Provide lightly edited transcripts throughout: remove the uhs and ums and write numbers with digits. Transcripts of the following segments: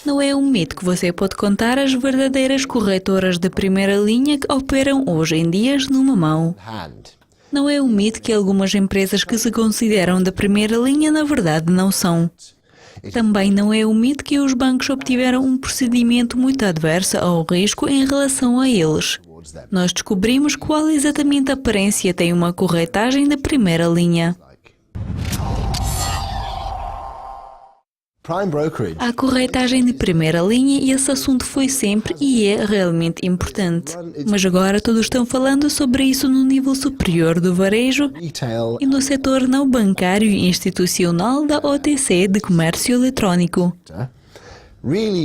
Não é um mito que você pode contar as verdadeiras corretoras de primeira linha que operam hoje em dia numa mão. Não é um mito que algumas empresas que se consideram da primeira linha na verdade não são. Também não é um mito que os bancos obtiveram um procedimento muito adverso ao risco em relação a eles. Nós descobrimos qual exatamente aparência tem uma corretagem de primeira linha. A corretagem de primeira linha, e esse assunto foi sempre e é realmente importante. Mas agora todos estão falando sobre isso no nível superior do varejo e no setor não bancário e institucional da OTC de comércio eletrónico.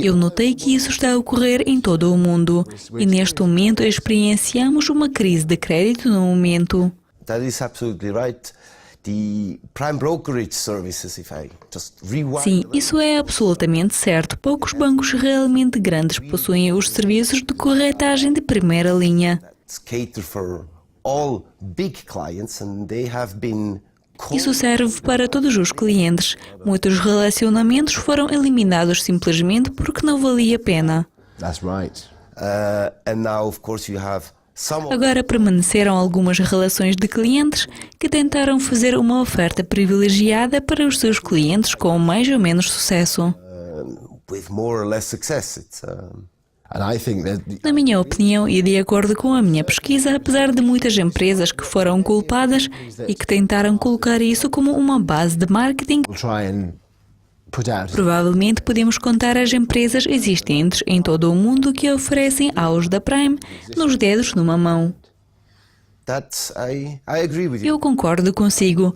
Eu notei que isso está a ocorrer em todo o mundo e neste momento experienciamos uma crise de crédito no momento. Sim, isso é absolutamente certo. Poucos bancos realmente grandes possuem os serviços de corretagem de primeira linha. Isso serve para todos os clientes. Muitos relacionamentos foram eliminados simplesmente porque não valia a pena. Agora permaneceram algumas relações de clientes que tentaram fazer uma oferta privilegiada para os seus clientes com mais ou menos sucesso. Na minha opinião e de acordo com a minha pesquisa, apesar de muitas empresas que foram culpadas e que tentaram colocar isso como uma base de marketing, provavelmente podemos contar as empresas existentes em todo o mundo que oferecem aos da Prime nos dedos numa mão. Eu concordo consigo.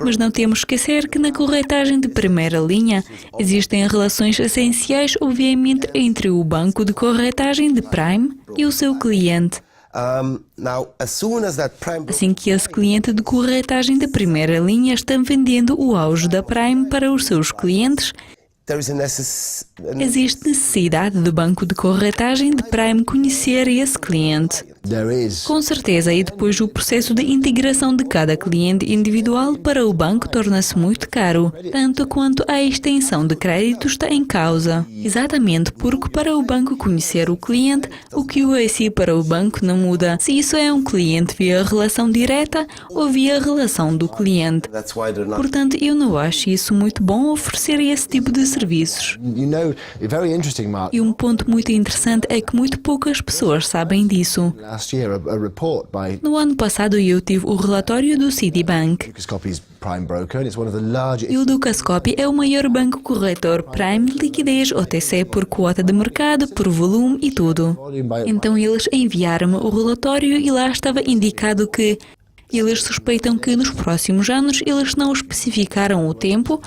Mas não temos que esquecer que na corretagem de primeira linha existem relações essenciais, obviamente, entre o banco de corretagem de Prime e o seu cliente. Assim que esse cliente de corretagem de primeira linha está vendendo o auge da Prime para os seus clientes, existe necessidade do banco de corretagem de Prime conhecer esse cliente. Com certeza, e depois o processo de integração de cada cliente individual para o banco torna-se muito caro, tanto quanto a extensão de crédito está em causa. Exatamente, porque para o banco conhecer o cliente, o QAC para o banco não muda se isso é um cliente via relação direta ou via relação do cliente. Portanto, eu não acho isso muito bom oferecer esse tipo de serviços. E um ponto muito interessante é que muito poucas pessoas sabem disso. No ano passado eu tive o relatório do Citibank. E o Dukascopy é o maior banco corretor Prime de liquidez OTC por quota de mercado, por volume e tudo. Então eles enviaram-me o relatório e lá estava indicado que eles suspeitam que nos próximos anos eles não especificaram o tempo,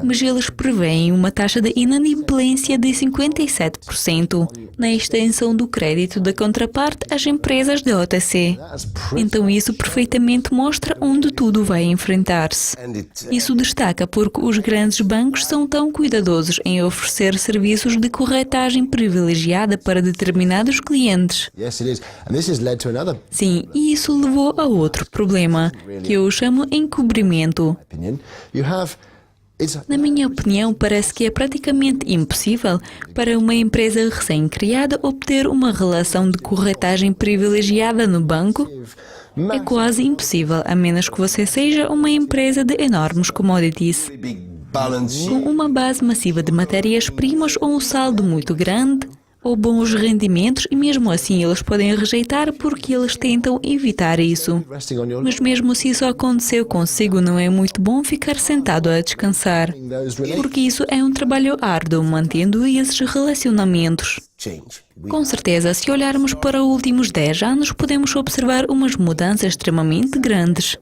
mas eles preveem uma taxa de inadimplência de 57% na extensão do crédito da contraparte às empresas de OTC. Então isso perfeitamente mostra onde tudo vai enfrentar-se. Isso destaca porque os grandes bancos são tão cuidadosos em oferecer serviços de corretagem privilegiada para determinados clientes. Sim, e isso levou a outro problema, que eu chamo encobrimento. Na minha opinião, parece que é praticamente impossível para uma empresa recém-criada obter uma relação de corretagem privilegiada no banco. É quase impossível, a menos que você seja uma empresa de enormes commodities, com uma base massiva de matérias-primas ou um saldo muito grande, ou bons rendimentos, e mesmo assim eles podem rejeitar porque eles tentam evitar isso. Mas mesmo se isso aconteceu consigo, não é muito bom ficar sentado a descansar, porque isso é um trabalho árduo mantendo esses relacionamentos. Com certeza, se olharmos para os últimos 10 anos, podemos observar umas mudanças extremamente grandes.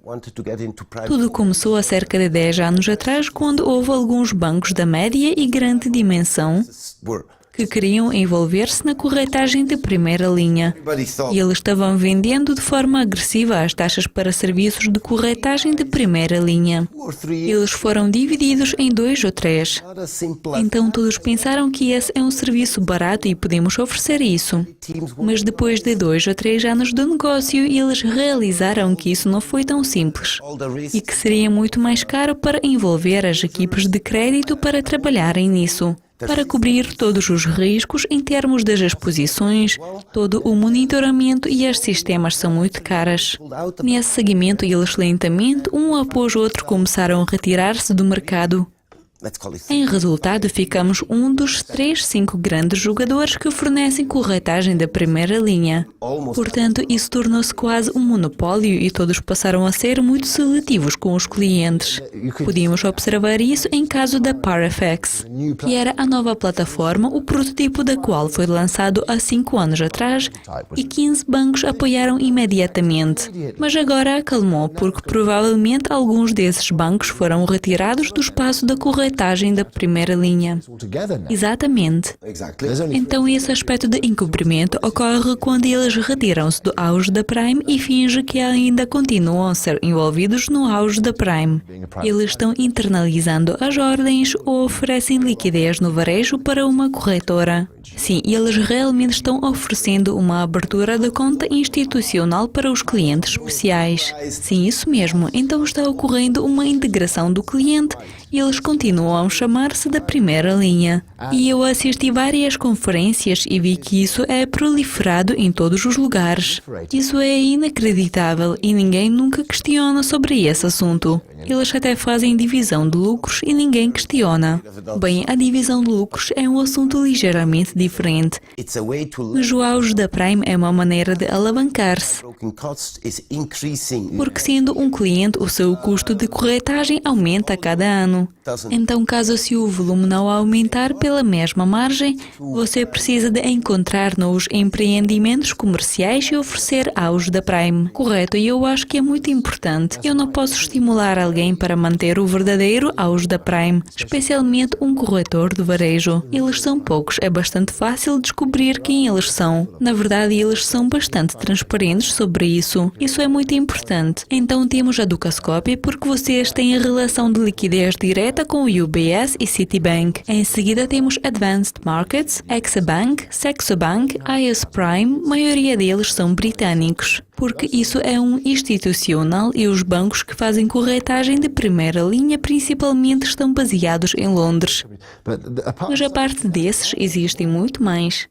Tudo começou há cerca de 10 anos atrás, quando houve alguns bancos da média e grande dimensão que queriam envolver-se na corretagem de primeira linha. E eles estavam vendendo de forma agressiva as taxas para serviços de corretagem de primeira linha. Eles foram divididos em 2 ou 3. Então todos pensaram que esse é um serviço barato e podemos oferecer isso. Mas depois de 2 ou 3 anos de negócio, eles realizaram que isso não foi tão simples e que seria muito mais caro para envolver as equipes de crédito para trabalharem nisso, para cobrir todos os riscos em termos das exposições, todo o monitoramento e os sistemas são muito caros. Nesse segmento, eles lentamente, um após o outro, começaram a retirar-se do mercado. Em resultado, ficamos um dos 3-5 grandes jogadores que fornecem corretagem da primeira linha. Portanto, isso tornou-se quase um monopólio e todos passaram a ser muito seletivos com os clientes. Podíamos observar isso em caso da ParFX, que era a nova plataforma, o protótipo da qual foi lançado há 5 anos atrás e 15 bancos apoiaram imediatamente. Mas agora acalmou porque provavelmente alguns desses bancos foram retirados do espaço da corretagem da primeira linha. Exatamente. Então esse aspecto de encobrimento ocorre quando eles retiram-se do auge da Prime e fingem que ainda continuam a ser envolvidos no auge da Prime. Eles estão internalizando as ordens ou oferecem liquidez no varejo para uma corretora. Sim, eles realmente estão oferecendo uma abertura de conta institucional para os clientes especiais. Sim, isso mesmo. Então está ocorrendo uma integração do cliente e eles continuam a chamar-se da primeira linha. E eu assisti várias conferências e vi que isso é proliferado em todos os lugares. Isso é inacreditável e ninguém nunca questiona sobre esse assunto. Eles até fazem divisão de lucros e ninguém questiona. Bem, a divisão de lucros é um assunto ligeiramente diferente. Mas o auge da Prime é uma maneira de alavancar-se. Porque sendo um cliente, o seu custo de corretagem aumenta a cada ano. Então, caso se o volume não aumentar pela mesma margem, você precisa de encontrar novos empreendimentos comerciais e oferecer auge da Prime. Correto, e eu acho que é muito importante. Eu não posso estimular alguém para manter o verdadeiro auge da Prime, especialmente um corretor de varejo. Eles são poucos, é bastante fácil descobrir quem eles são. Na verdade, eles são bastante transparentes sobre isso. Isso é muito importante. Então temos a Dukascopy porque vocês têm a relação de liquidez direta com o UBS e Citibank. Em seguida temos Advanced Markets, Exabank, Saxobank, IS Prime, maioria deles são britânicos. Porque isso é um institucional e os bancos que fazem corretagem de primeira linha principalmente estão baseados em Londres. Mas a parte desses existem muito mais.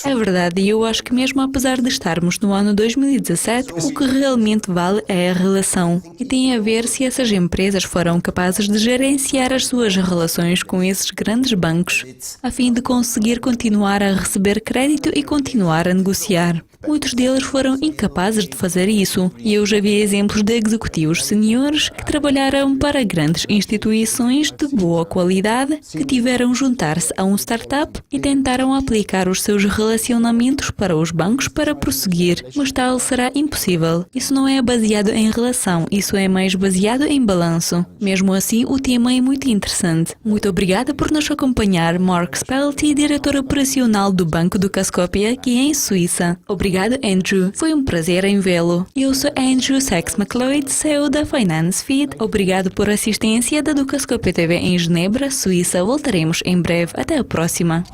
É verdade, e eu acho que mesmo apesar de estarmos no ano 2017, o que realmente vale é a relação. E tem a ver se essas empresas foram capazes de gerenciar as suas relações com esses grandes bancos, a fim de conseguir continuar a receber crédito e continuar a negociar. Muitos deles foram incapazes de fazer isso, e eu já vi exemplos de executivos seniores que trabalharam para grandes instituições de boa qualidade, que tiveram juntar-se a um startup e tentaram aplicar os seus relacionamentos para os bancos para prosseguir, mas tal será impossível. Isso não é baseado em relação, isso é mais baseado em balanço. Mesmo assim, o tema é muito interessante. Muito obrigada por nos acompanhar, Mark Spelty, diretor operacional do Banco Dukascopy aqui em Suíça. Obrigado, Andrew. Foi um prazer em vê-lo. Eu sou Andrew Sachs-McLeod, CEO da Finance Feed. Obrigado por assistência da Dukascopy TV em Genebra, Suíça. Voltaremos em breve. Até a próxima.